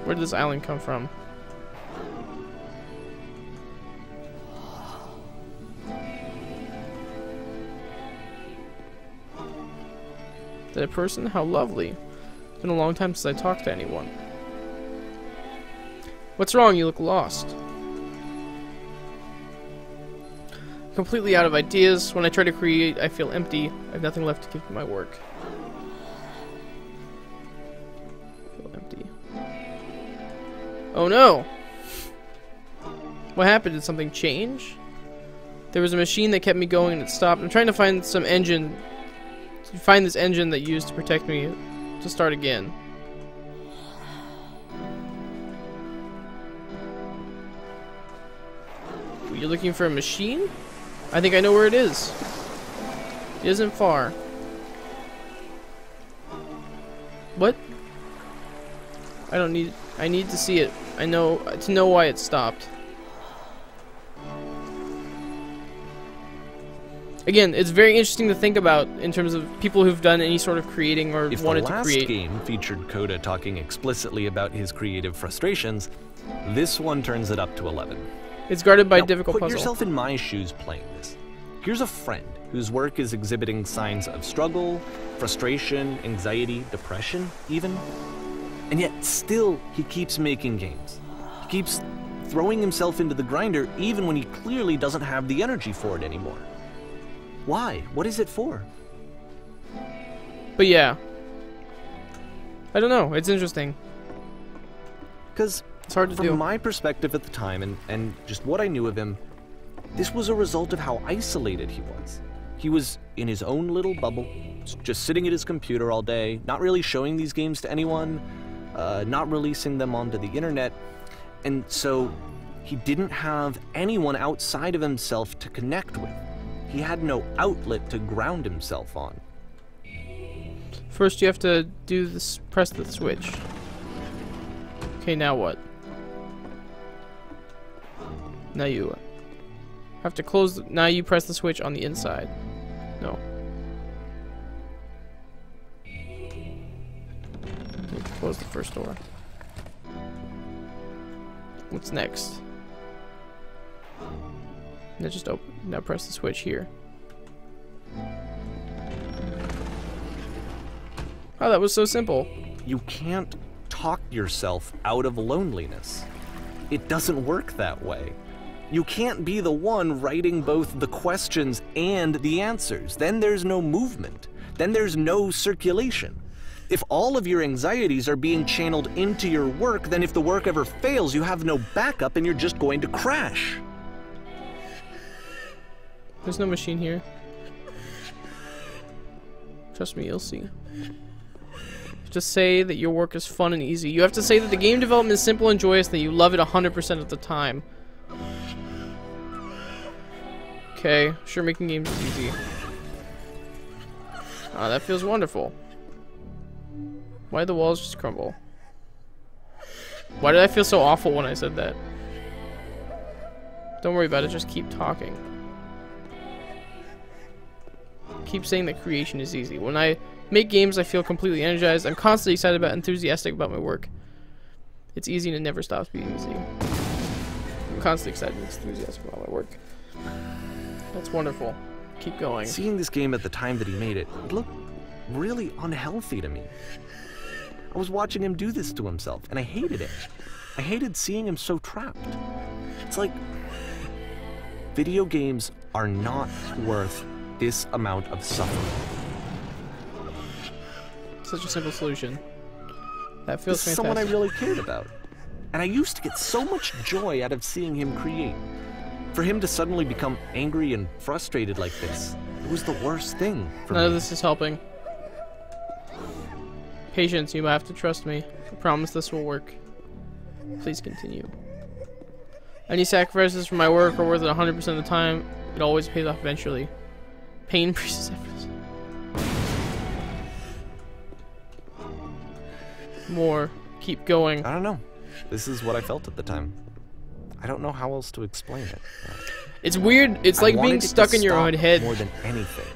Where did this island come from? That person? How lovely. It's been a long time since I talked to anyone. What's wrong? You look lost. Completely out of ideas. When I try to create, I feel empty. I have nothing left to give to my work. I feel empty. Oh no! What happened? Did something change? There was a machine that kept me going and it stopped. I'm trying to find some engine. To find this engine that used to protect me to start again. You're looking for a machine? I think I know where it is. It isn't far. What? I need to see it. I know to know why it stopped. Again, it's very interesting to think about in terms of people who've done any sort of creating or wanted to create. If the last game featured Coda talking explicitly about his creative frustrations, this one turns it up to 11. It's guarded by now, difficult put puzzle. Yourself in my shoes playing this. Here's a friend whose work is exhibiting signs of struggle, frustration, anxiety, depression, even. And yet, still, he keeps making games. He keeps throwing himself into the grinder even when he clearly doesn't have the energy for it anymore. Why? What is it for? But yeah. I don't know. It's interesting. Because it's hard to do. From my perspective at the time, and just what I knew of him, this was a result of how isolated he was. He was in his own little bubble, just sitting at his computer all day, not really showing these games to anyone, not releasing them onto the internet, and so he didn't have anyone outside of himself to connect with. He had no outlet to ground himself on. First you have to do this, press the switch. Okay, now what? Now you have to close now you press the switch on the inside. No. You have to close the first door. What's next? Now just open. Now press the switch here. Oh, that was so simple. You can't talk yourself out of loneliness. It doesn't work that way. You can't be the one writing both the questions and the answers. Then there's no movement. Then there's no circulation. If all of your anxieties are being channeled into your work, then if the work ever fails, you have no backup and you're just going to crash. There's no machine here. Trust me, you'll see. Just say that your work is fun and easy. You have to say that the game development is simple and joyous, that you love it 100% of the time. Okay, sure, making games is easy. Ah, that feels wonderful. Why did the walls just crumble? Why did I feel so awful when I said that? Don't worry about it, just keep talking. Keep saying that creation is easy. When I make games, I feel completely energized. I'm constantly excited about, enthusiastic about my work. It's easy and it never stops being easy. I'm constantly excited and enthusiastic about my work. That's wonderful. Keep going. Seeing this game at the time that he made it, it looked really unhealthy to me. I was watching him do this to himself, and I hated it. I hated seeing him so trapped. It's like, video games are not worth this amount of suffering. Such a simple solution. That feels fantastic. Someone I really cared about. And I used to get so much joy out of seeing him create. For him to suddenly become angry and frustrated like this, it was the worst thing for me. None of this is helping. Patience, you have to trust me. I promise this will work. Please continue. Any sacrifices for my work are worth it 100% of the time. It always pays off eventually. Pain increases efforts. More. Keep going. I don't know. This is what I felt at the time. I don't know how else to explain it. It's weird. It's like being stuck in your own head. More than anything.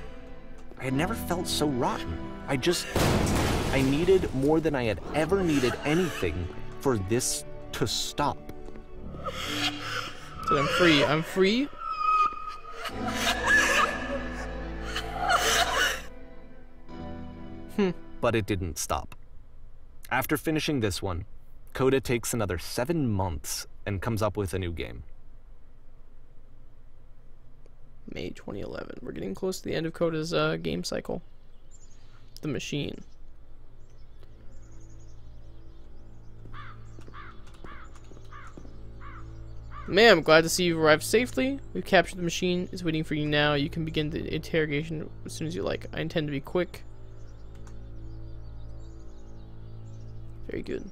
I had never felt so rotten. I needed more than I had ever needed anything for this to stop. So I'm free. I'm free? But it didn't stop. After finishing this one, Coda takes another 7 months and comes up with a new game. May 2011. We're getting close to the end of Coda's game cycle. The Machine. Ma'am, I'm glad to see you arrived safely. We've captured the machine. It's waiting for you now. You can begin the interrogation as soon as you like. I intend to be quick. Very good.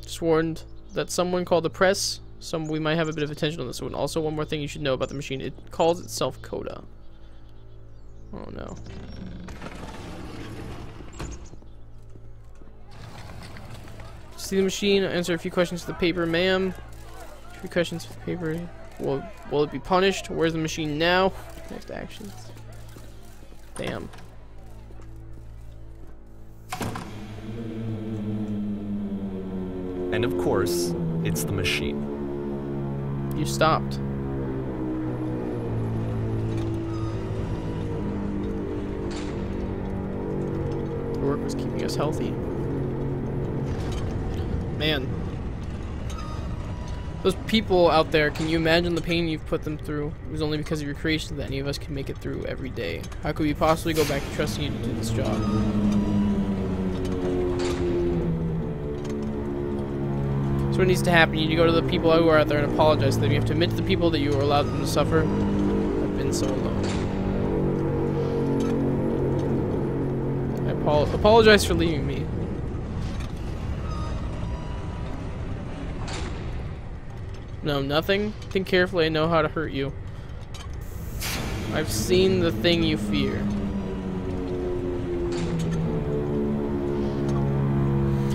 Just warned that someone called the press. We might have a bit of attention on this one. Also, one more thing you should know about the machine. It calls itself Coda. Oh no. See the machine. Answer a few questions to the paper, ma'am. A few questions to the paper. Will it be punished? Where's the machine now? Next actions. Damn. And of course, it's the machine. You stopped. The work was keeping us healthy. Man. Those people out there, can you imagine the pain you've put them through? It was only because of your creation that any of us can make it through every day. How could we possibly go back to trusting you to do this job? So what needs to happen? You need to go to the people who are out there and apologize to them. You have to admit to the people that you were allowed them to suffer. I've been so alone. I apologize for leaving me. No, nothing. Think carefully. I know how to hurt you. I've seen the thing you fear.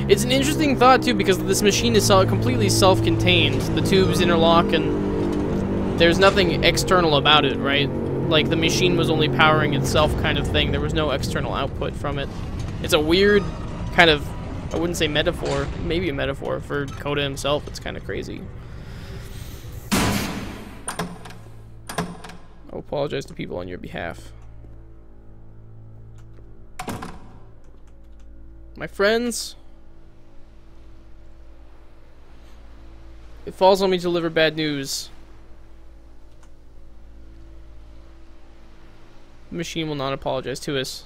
It's an interesting thought, too, because this machine is completely self-contained. The tubes interlock, and there's nothing external about it, right? Like, the machine was only powering itself kind of thing. There was no external output from it. It's a weird kind of, I wouldn't say metaphor, maybe a metaphor for Coda himself. It's kind of crazy. I'll apologize to people on your behalf. My friends, it falls on me to deliver bad news. The machine will not apologize to us.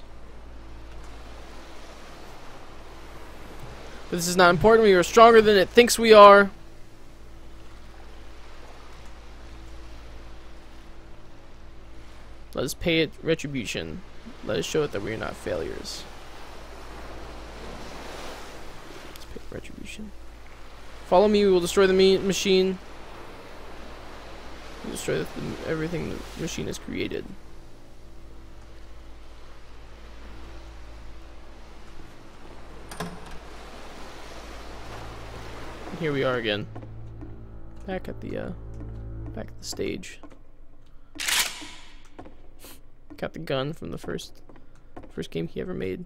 But this is not important. We are stronger than it thinks we are. Let us pay it retribution. Let us show it that we are not failures. Let's pay it retribution. Follow me, we will destroy the machine. We'll destroy everything the machine has created. And here we are again. Back at the stage. Got the gun from the first game he ever made.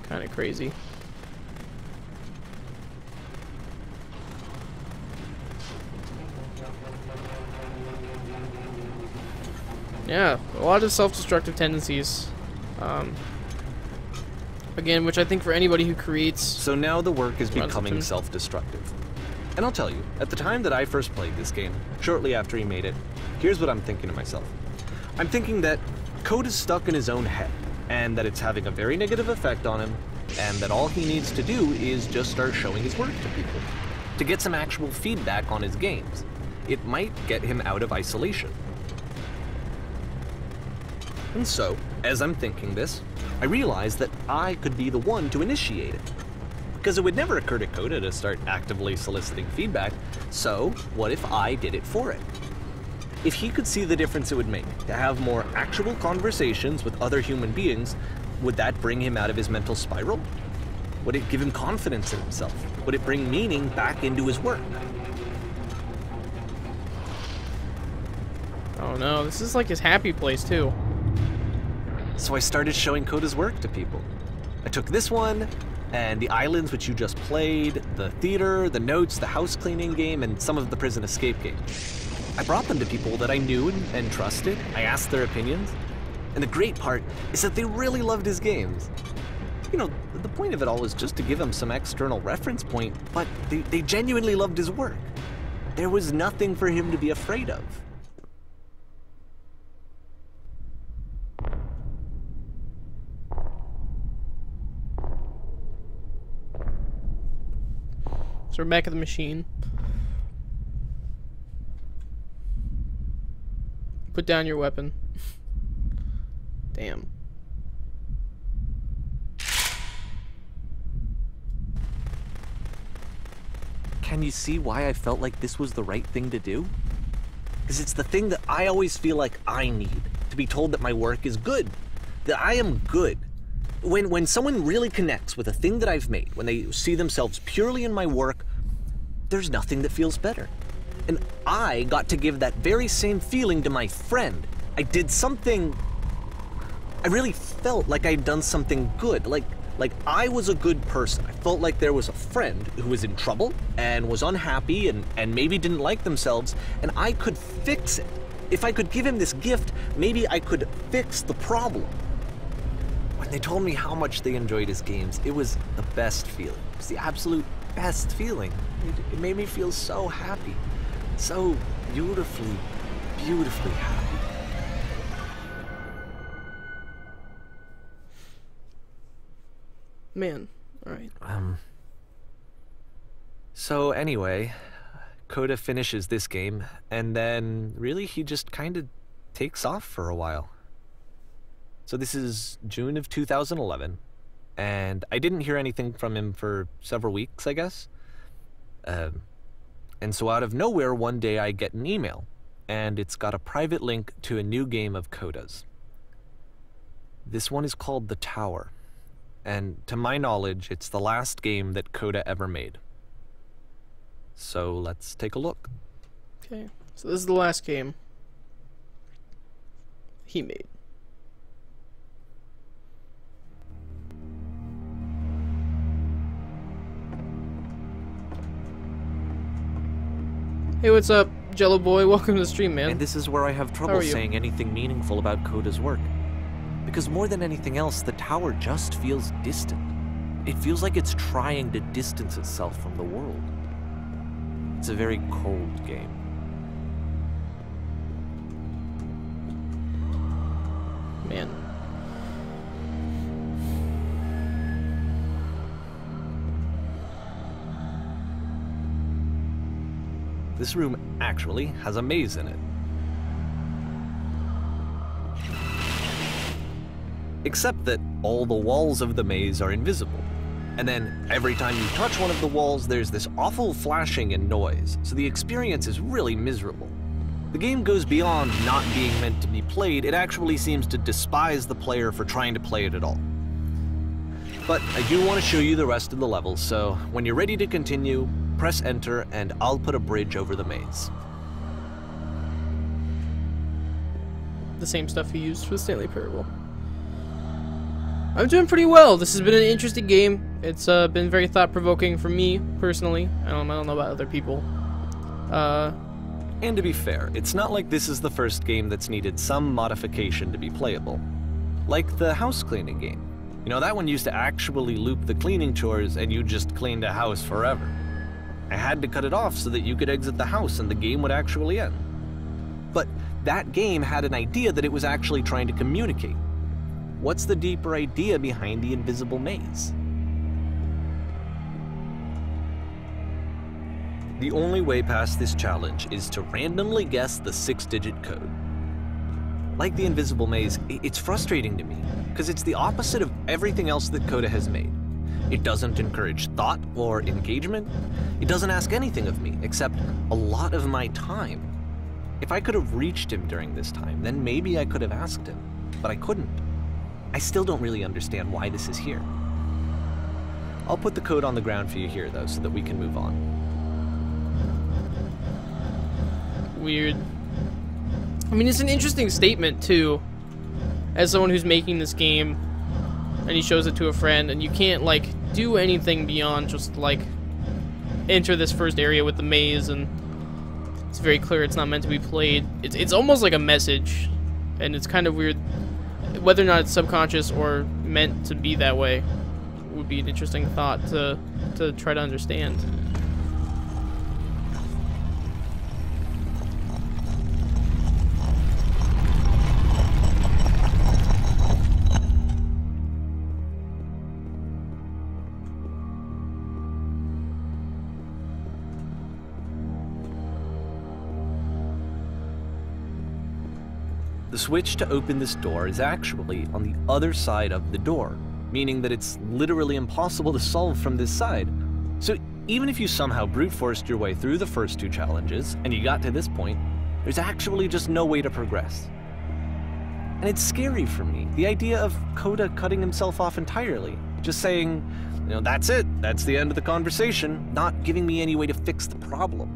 Kind of crazy. Yeah, a lot of self-destructive tendencies. Again, which I think for anybody who creates... So now the work is becoming self-destructive. And I'll tell you, at the time that I first played this game, shortly after he made it, here's what I'm thinking to myself. I'm thinking that Code is stuck in his own head, and that it's having a very negative effect on him, and that all he needs to do is just start showing his work to people, to get some actual feedback on his games. It might get him out of isolation. And so, as I'm thinking this, I realized that I could be the one to initiate it. Because it would never occur to Coda to start actively soliciting feedback, so what if I did it for it? If he could see the difference it would make to have more actual conversations with other human beings, would that bring him out of his mental spiral? Would it give him confidence in himself? Would it bring meaning back into his work? Oh no, this is like his happy place too. So I started showing Coda's work to people. I took this one, and the islands which you just played, the theater, the notes, the house cleaning game, and some of the prison escape games. I brought them to people that I knew and trusted. I asked their opinions. And the great part is that they really loved his games. You know, the point of it all was just to give him some external reference point, but they genuinely loved his work. There was nothing for him to be afraid of. So we're back at the machine. Put down your weapon. Damn. Can you see why I felt like this was the right thing to do? Because it's the thing that I always feel like I need, to be told that my work is good, that I am good. When someone really connects with a thing that I've made, when they see themselves purely in my work, there's nothing that feels better. And I got to give that very same feeling to my friend. I did something... I really felt like I'd done something good, like I was a good person. I felt like there was a friend who was in trouble and was unhappy and maybe didn't like themselves, and I could fix it. If I could give him this gift, maybe I could fix the problem. When they told me how much they enjoyed his games, it was the best feeling. It was the absolute best feeling. It made me feel so happy. So beautifully, beautifully happy. Man, alright. So anyway, Coda finishes this game, and then really he just kind of takes off for a while. So this is June of 2011, and I didn't hear anything from him for several weeks, I guess. And so out of nowhere, one day I get an email, and it's got a private link to a new game of Coda's. This one is called The Tower, and to my knowledge, it's the last game that Coda ever made. So let's take a look. Okay, so this is the last game he made. Hey, what's up, Jello Boy? Welcome to the stream, man. And this is where I have trouble saying anything meaningful about Coda's work. Because more than anything else, the tower just feels distant. It feels like it's trying to distance itself from the world. It's a very cold game. Man. This room actually has a maze in it. Except that all the walls of the maze are invisible. And then every time you touch one of the walls, there's this awful flashing and noise, so the experience is really miserable. The game goes beyond not being meant to be played, it actually seems to despise the player for trying to play it at all. But I do want to show you the rest of the levels, so when you're ready to continue, press enter and I'll put a bridge over the maze. The same stuff he used for the Stanley Parable. I'm doing pretty well. This has been an interesting game. It's been very thought-provoking for me, personally. I don't know about other people. And to be fair, it's not like this is the first game that's needed some modification to be playable. Like the house cleaning game. You know, that one used to actually loop the cleaning chores and you just cleaned a house forever. I had to cut it off so that you could exit the house and the game would actually end. But that game had an idea that it was actually trying to communicate. What's the deeper idea behind the invisible maze? The only way past this challenge is to randomly guess the 6-digit code. Like the invisible maze, it's frustrating to me, because it's the opposite of everything else that Coda has made. It doesn't encourage thought or engagement. It doesn't ask anything of me, except a lot of my time. If I could have reached him during this time, then maybe I could have asked him, but I couldn't. I still don't really understand why this is here. I'll put the code on the ground for you here, though, so that we can move on. Weird. I mean, it's an interesting statement, too, as someone who's making this game, and he shows it to a friend, and you can't, like, do anything beyond just, like, enter this first area with the maze, and it's very clear it's not meant to be played. It's almost like a message, and it's kind of weird. Whether or not it's subconscious or meant to be that way would be an interesting thought to try to understand. The switch to open this door is actually on the other side of the door, meaning that it's literally impossible to solve from this side. So even if you somehow brute forced your way through the first 2 challenges, and you got to this point, there's actually just no way to progress. And it's scary for me, the idea of Coda cutting himself off entirely, just saying, you know, that's it, that's the end of the conversation, not giving me any way to fix the problem.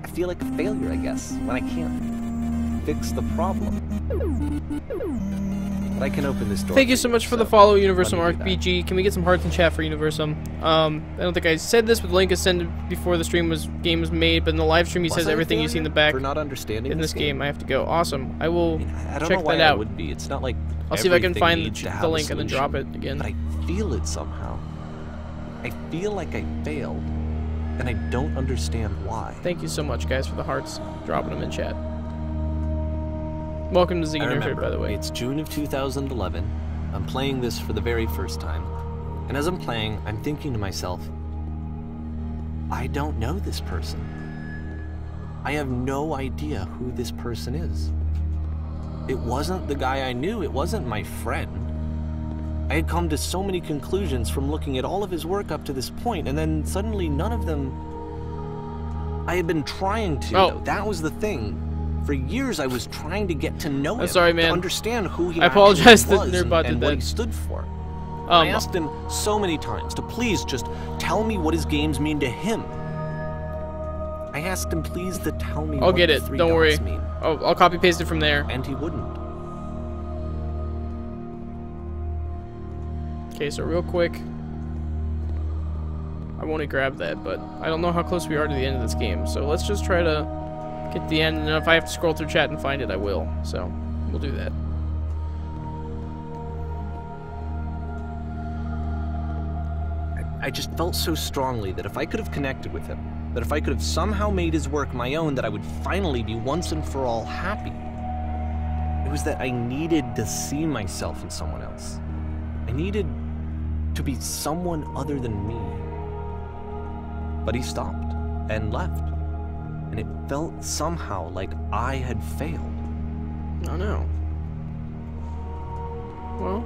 I feel like a failure, I guess, when I can't fix the problem. But I can open this door. Thank you so much for the follow, Universum Arc BG. Can we get some hearts in chat for Universum? I don't think I said this, but the link is sent before the game was made. But in the live stream, he says everything you see in the back. For not understanding in this game, I have to go. Awesome. I will I don't check know why that out. It would be. It's not like I'll see if I can find the link and then drop it again. But I feel it somehow. I feel like I failed, and I don't understand why. Thank you so much, guys, for the hearts. Dropping them in chat. Welcome to ZIggy Nerd, by the way. It's June of 2011. I'm playing this for the very first time. And as I'm playing, I'm thinking to myself, I don't know this person. I have no idea who this person is. It wasn't the guy I knew. It wasn't my friend. I had come to so many conclusions from looking at all of his work up to this point, and then suddenly none of them... I had been trying to, though. That was the thing. For years, I was trying to get to know him, sorry, man. to understand who he I apologize actually that was Nerdbot did and that. what he stood for. I asked him so many times to please just tell me what his games mean to him. I asked him please to tell me I'll what get the it. 3 Don't worry. dots mean. I'll copy paste it from there. And he wouldn't. Okay, so real quick, I want to grab that, but I don't know how close we are to the end of this game. So let's just try to get to the end, and if I have to scroll through chat and find it, I will. So we'll do that. I just felt so strongly that if I could have connected with him, that if I could have somehow made his work my own, that I would finally be once and for all happy. It was that I needed to see myself in someone else. I needed to be someone other than me. But he stopped and left. And it felt somehow like I had failed. Oh no. Well,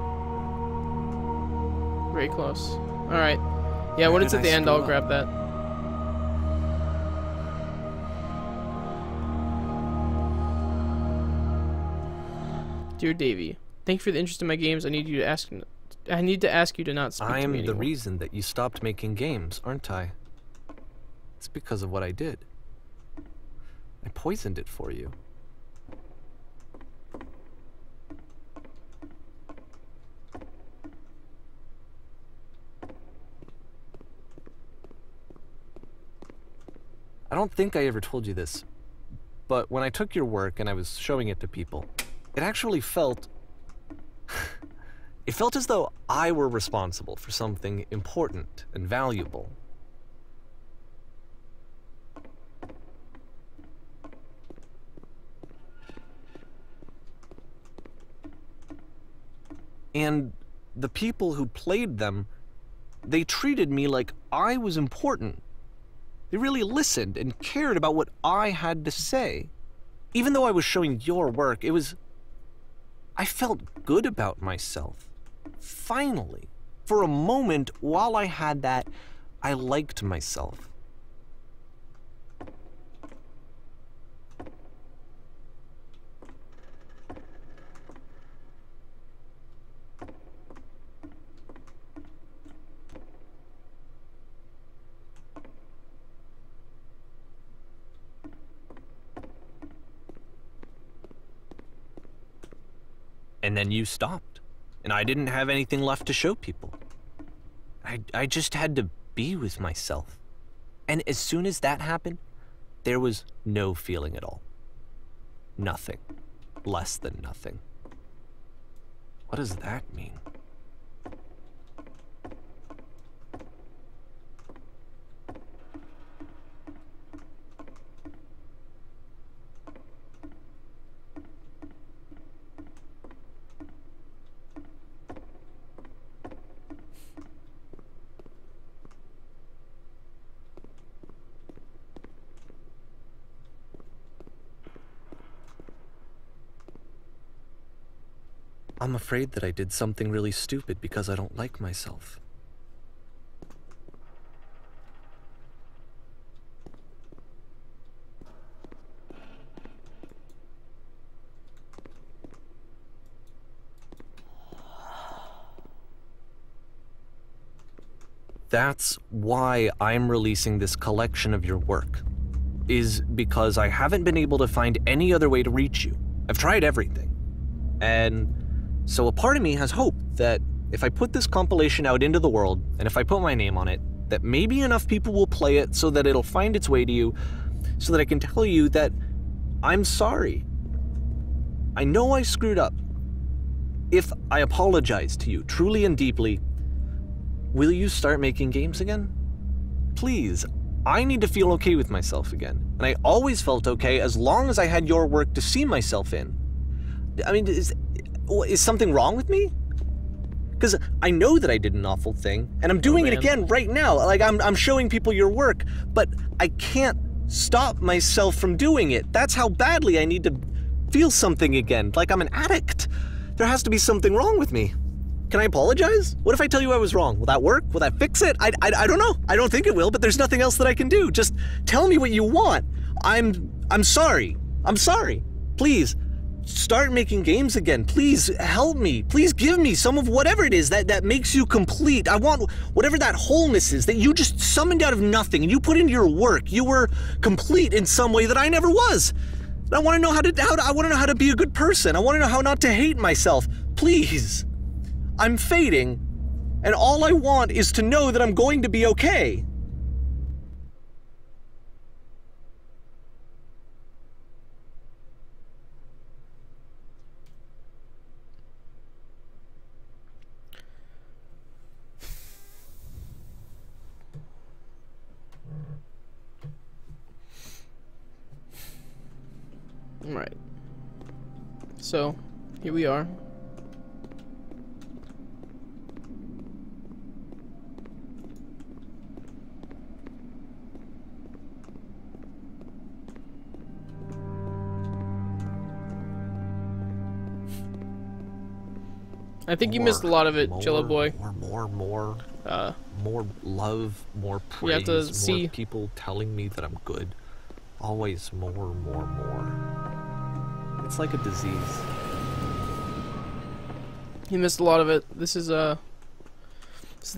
very close. Alright. Yeah, when it's at the end, I'll grab that. Dear Davey, thank you for the interest in my games. I need to ask you to not speak to me anymore. I'm the reason that you stopped making games, aren't I? It's because of what I did. I poisoned it for you. I don't think I ever told you this, but when I took your work and I was showing it to people, it actually felt... it felt as though I were responsible for something important and valuable. And the people who played them, they treated me like I was important. They really listened and cared about what I had to say. Even though I was showing your work, I felt good about myself. Finally. For a moment, while I had that, I liked myself. And then you stopped, and I didn't have anything left to show people. I just had to be with myself. And as soon as that happened, there was no feeling at all. Nothing. Less than nothing. What does that mean? I'm afraid that I did something really stupid because I don't like myself. That's why I'm releasing this collection of your work, is because I haven't been able to find any other way to reach you. I've tried everything. And so a part of me has hope that if I put this compilation out into the world, and if I put my name on it, that maybe enough people will play it so that it'll find its way to you, so that I can tell you that I'm sorry. I know I screwed up. If I apologize to you truly and deeply, will you start making games again? Please, I need to feel okay with myself again. And I always felt okay as long as I had your work to see myself in. I mean, is something wrong with me? Because I know that I did an awful thing, and I'm doing it again right now. Like, I'm showing people your work, but I can't stop myself from doing it. That's how badly I need to feel something again, like I'm an addict. There has to be something wrong with me. Can I apologize? What if I tell you I was wrong? Will that work? Will that fix it? I don't know. I don't think it will, but there's nothing else that I can do. Just tell me what you want. I'm sorry. I'm sorry. Please. Start making games again. Please help me. Please give me some of whatever it is that makes you complete. I want whatever that wholeness is that you just summoned out of nothing and you put into your work. You were complete in some way that I never was. I want to know I want to know how to be a good person. I want to know how not to hate myself. Please. I'm fading, and all I want is to know that I'm going to be okay. Right. So, here we are. I think you missed a lot of it, Jello Boy. More love, more praise, you have to see more people telling me that I'm good. Always more. It's like a disease. You missed a lot of it. This is the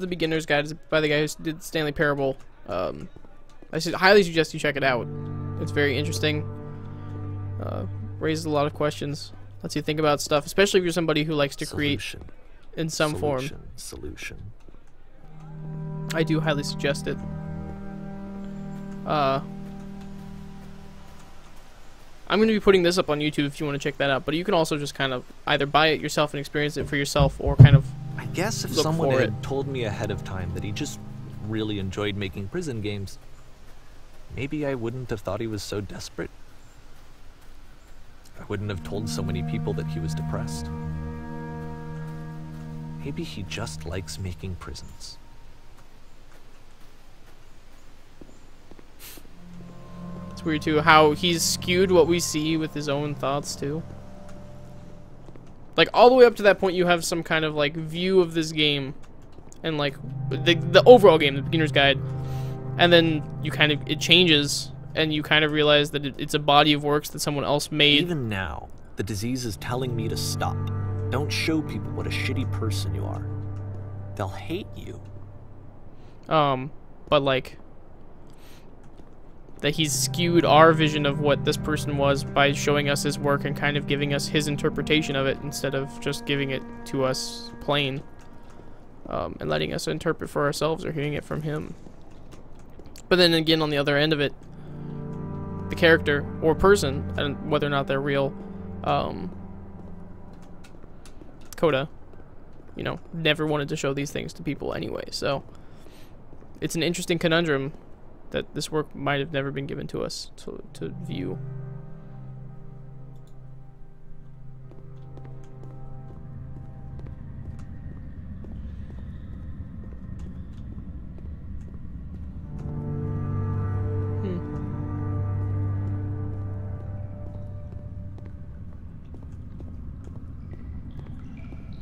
beginner's guide by the guy who did Stanley Parable. I should highly suggest you check it out. It's very interesting. Raises a lot of questions. Lets you think about stuff, especially if you're somebody who likes to create in some form. Solution. I do highly suggest it. I'm going to be putting this up on YouTube if you want to check that out, but you can also just kind of either buy it yourself and experience it for yourself, or kind of I guess if someone had told me ahead of time that he just really enjoyed making prison games, maybe I wouldn't have thought he was so desperate. I wouldn't have told so many people that he was depressed. Maybe he just likes making prisons. It's weird too how he's skewed what we see with his own thoughts too. Like all the way up to that point you have some kind of like view of this game and like the overall game, the beginner's guide, and then you kind of it changes and you kind of realize that it's a body of works that someone else made. Even now, the disease is telling me to stop. Don't show people what a shitty person you are. They'll hate you. But like that he's skewed our vision of what this person was by showing us his work and kind of giving us his interpretation of it instead of just giving it to us plain, and letting us interpret for ourselves or hearing it from him. But then again, on the other end of it, the character or person, and whether or not they're real, Coda, you know, never wanted to show these things to people anyway. So it's an interesting conundrum that this work might have never been given to us to view.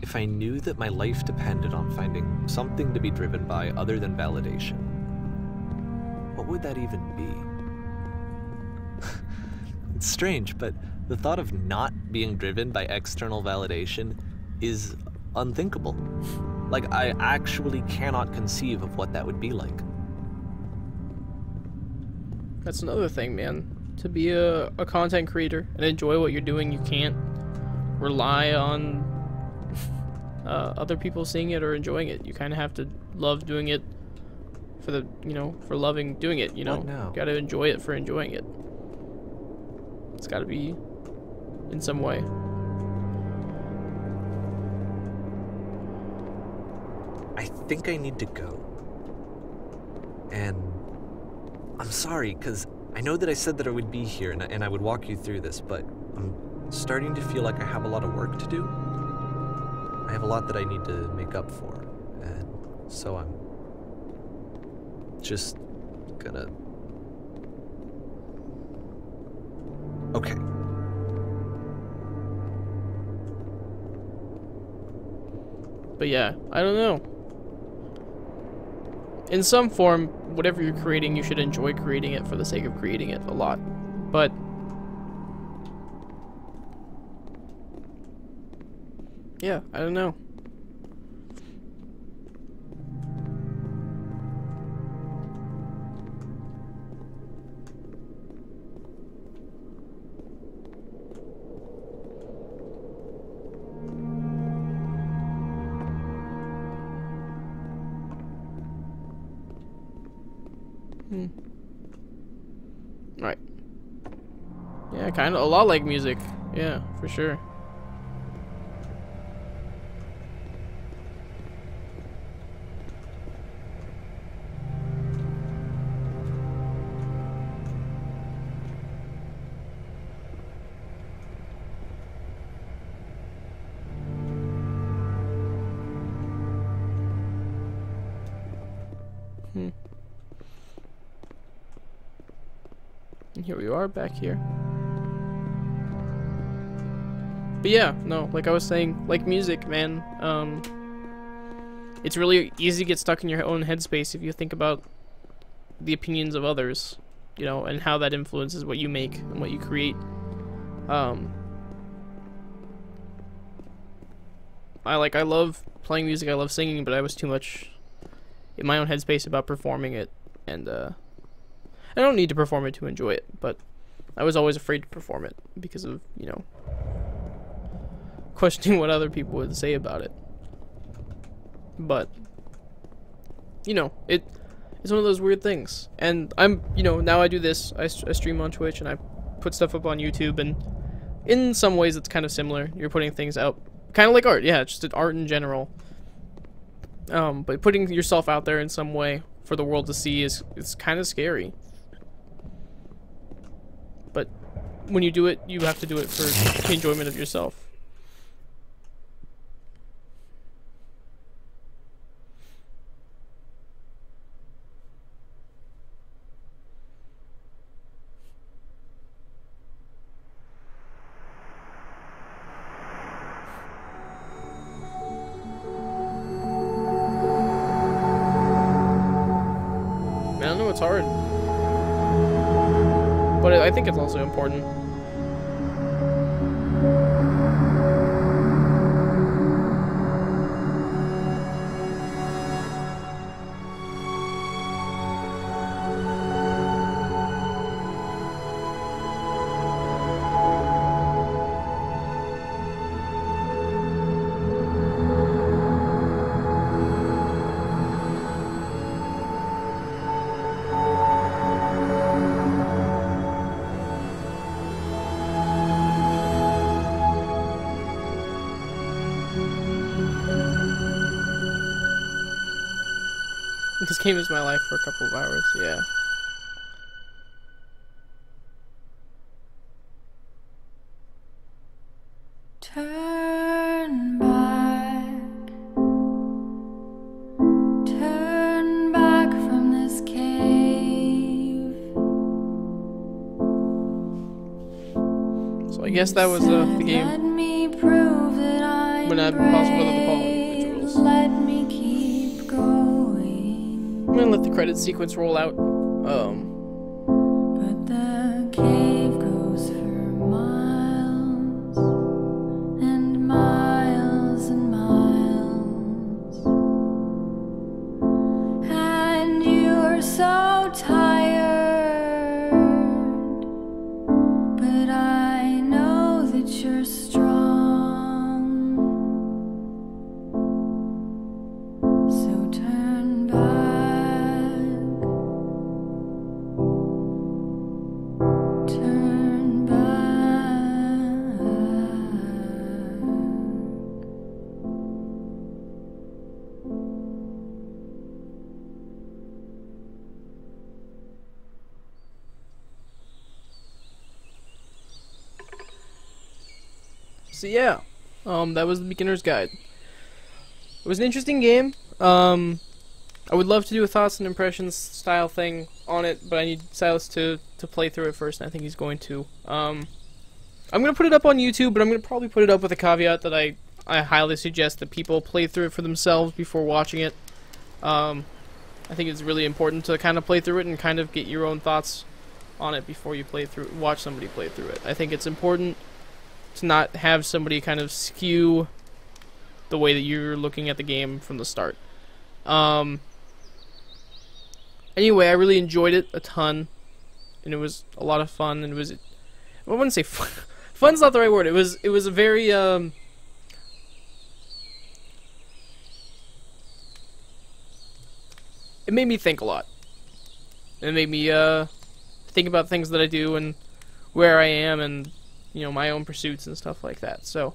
If I knew that my life depended on finding something to be driven by other than validation, what would that even be? It's strange, but the thought of not being driven by external validation is unthinkable. Like, I actually cannot conceive of what that would be like. That's another thing, man. To be a content creator and enjoy what you're doing, you can't rely on other people seeing it or enjoying it. You kind of have to love doing it for the, you know, for loving doing it, you know. What now? You gotta enjoy it for enjoying it. It's gotta be in some way. I think I need to go. And I'm sorry, because I know that I said that I would be here and I would walk you through this, but I'm starting to feel like I have a lot of work to do. I have a lot that I need to make up for, and so I'm just gonna... Okay. But yeah, I don't know. In some form, whatever you're creating, you should enjoy creating it for the sake of creating it a lot. But yeah, I don't know. Right. Yeah, kind of a lot like music. Yeah, for sure. And here we are, back here. But yeah, no, like I was saying, like music, man, it's really easy to get stuck in your own headspace if you think about the opinions of others, you know, and how that influences what you make and what you create. I love playing music, I love singing, but I was too much in my own headspace about performing it, and I don't need to perform it to enjoy it, but I was always afraid to perform it because of, you know, questioning what other people would say about it. But, you know, it's one of those weird things. And I'm, you know, now I do this, I stream on Twitch and I put stuff up on YouTube, and in some ways it's kind of similar. You're putting things out, kind of like art, yeah, just art in general. But putting yourself out there in some way for the world to see is kind of scary. But when you do it, you have to do it for the enjoyment of yourself. Man, I know it's hard. But I think it's also important. game is my life for a couple of hours, yeah. Turn back from this cave. So I guess that was the game. Let me prove that I'm When I'd possible to call individuals. Let me keep going. I'm gonna let the credits sequence roll out. But the cave goes for miles and miles and miles. And you're so tired, but I know that you're strong. So turn back. Turn back. So yeah, that was the beginner's guide. It was an interesting game. I would love to do a thoughts and impressions style thing on it, but I need Silas to play through it first, and I think he's going to. I'm gonna put it up on YouTube, but I'm gonna probably put it up with a caveat that I highly suggest that people play through it for themselves before watching it. I think it's really important to kind of play through it and kind of get your own thoughts on it before you watch somebody play through it. I think it's important to not have somebody kind of skew the way that you're looking at the game from the start. Anyway, I really enjoyed it a ton, and it was a lot of fun, and it was, I wouldn't say fun. Fun's not the right word. It was a very, it made me think a lot. It made me, think about things that I do, and where I am, and, you know, my own pursuits and stuff like that. So,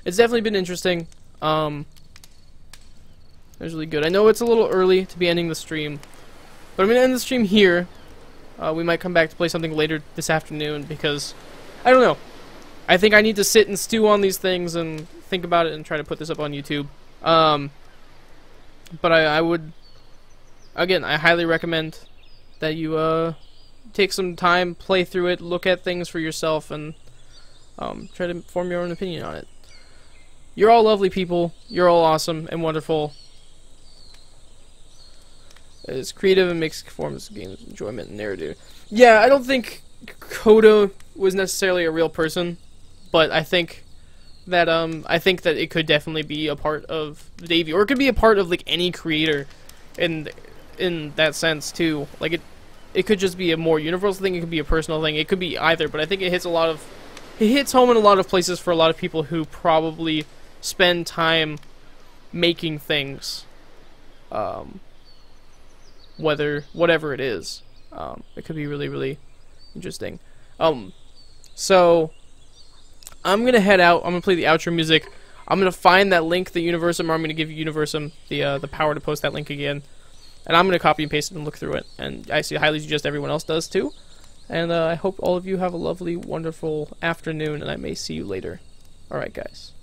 it's definitely been interesting. It was really good. I know it's a little early to be ending the stream, but I'm going to end the stream here. We might come back to play something later this afternoon because, I don't know. I think I need to sit and stew on these things and think about it and try to put this up on YouTube. But I would, again, I highly recommend that you take some time, play through it, look at things for yourself, and try to form your own opinion on it. You're all lovely people. You're all awesome and wonderful. It's creative and makes forms of games enjoyment and narrative. Yeah, I don't think Coda was necessarily a real person, but I think that it could definitely be a part of Davey, or it could be a part of like any creator in that sense too. Like it could just be a more universal thing. It could be a personal thing. It could be either. But I think it hits home in a lot of places for a lot of people who probably spend time making things. Whatever it is, it could be really, really interesting. So I'm gonna head out. I'm gonna play the outro music. I'm gonna find that link, the Universum, or I'm gonna give Universum the power to post that link again, and I'm gonna copy and paste it and look through it. And I highly suggest everyone else does too. And I hope all of you have a lovely, wonderful afternoon, and I may see you later. All right, guys.